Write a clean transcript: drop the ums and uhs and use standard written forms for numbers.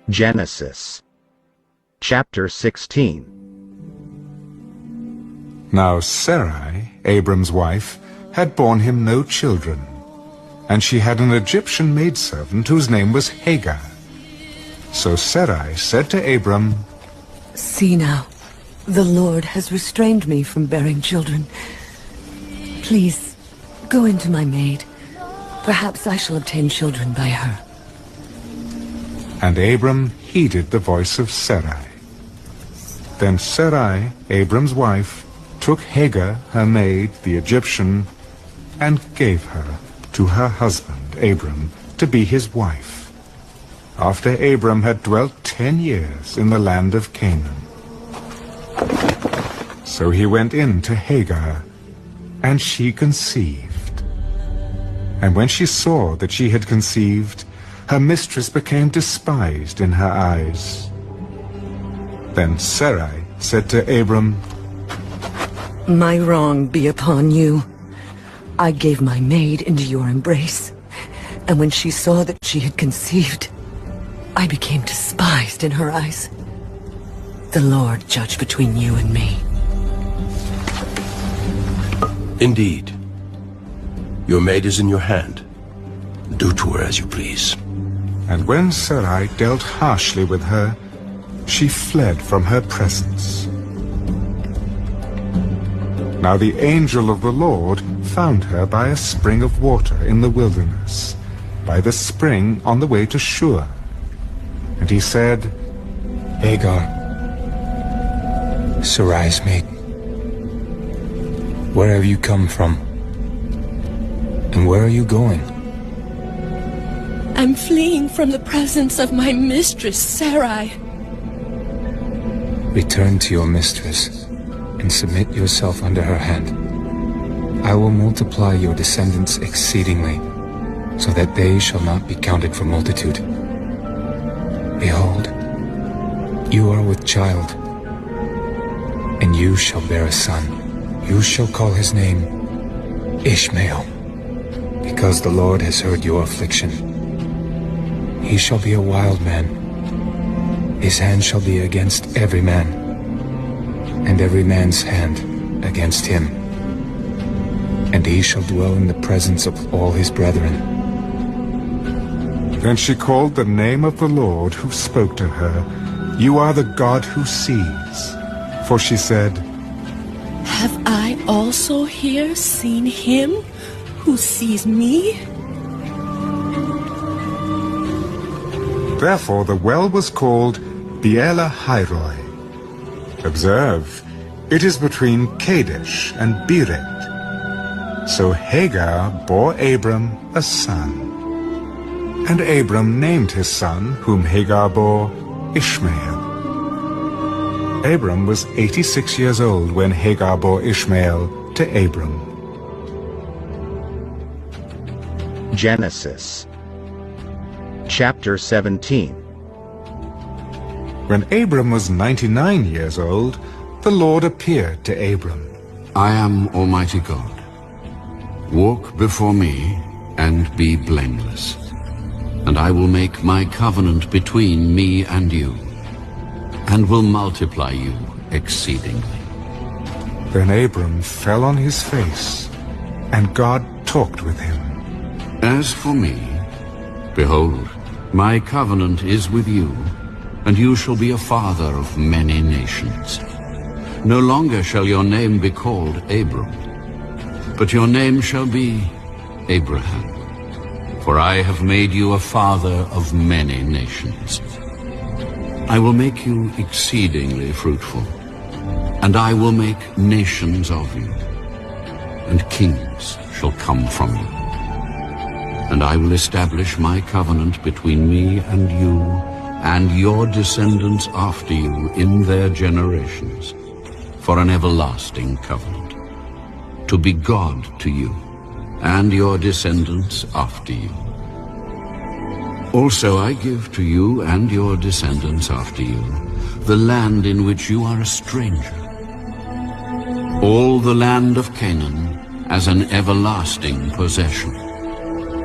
Genesis chapter 16. Now Sarai, Abram's wife, had borne him no children, and she had an Egyptian maidservant whose name was Hagar. So Sarai said to Abram, "See now, the Lord has restrained me from bearing children. Please, go into my maid. Perhaps I shall obtain children by her." And Abram heeded the voice of Sarai. Then Sarai, Abram's wife, took Hagar, her maid, the Egyptian, and gave her to her husband, Abram, to be his wife, after Abram had dwelt 10 years in the land of Canaan. So he went in to Hagar, and she conceived. And when she saw that she had conceived, her mistress became despised in her eyes. Then Sarai said to Abram, "My wrong be upon you. I gave my maid into your embrace, and when she saw that she had conceived, I became despised in her eyes. The Lord judge between you and me." Indeed, your maid is in your hand. Do to her as you please. And when Sarai dealt harshly with her, she fled from her presence. Now the angel of the Lord found her by a spring of water in the wilderness, by the spring on the way to Shur. And he said, "Hagar, Sarai's maid, where have you come from? And where are you going?" "I'm fleeing from the presence of my mistress, Sarai." Return to your mistress and submit yourself under her hand. I will multiply your descendants exceedingly, so that they shall not be counted for multitude. Behold, you are with child, and you shall bear a son. You shall call his name Ishmael, because the Lord has heard your affliction. He shall be a wild man. His hand shall be against every man, and every man's hand against him. And he shall dwell in the presence of all his brethren. Then she called the name of the Lord who spoke to her, "You are the God who sees." For she said, "Have I also here seen him who sees me?" Therefore the well was called Beer-lahai-roi. Observe, it is between Kadesh and Bered. So Hagar bore Abram a son. And Abram named his son, whom Hagar bore, Ishmael. Abram was 86 years old when Hagar bore Ishmael to Abram. Genesis chapter 17. When Abram was 99 years old, the Lord appeared to Abram. "I am Almighty God. Walk before me and be blameless, and I will make my covenant between me and you, and will multiply you exceedingly." Then Abram fell on his face, and God talked with him. "As for me, behold, my covenant is with you, and you shall be a father of many nations. No longer shall your name be called Abram, but your name shall be Abraham, for I have made you a father of many nations. I will make you exceedingly fruitful, and I will make nations of you, and kings shall come from you. And I will establish my covenant between me and you, and your descendants after you in their generations, for an everlasting covenant, to be God to you, and your descendants after you. Also I give to you and your descendants after you the land in which you are a stranger, all the land of Canaan as an everlasting possession.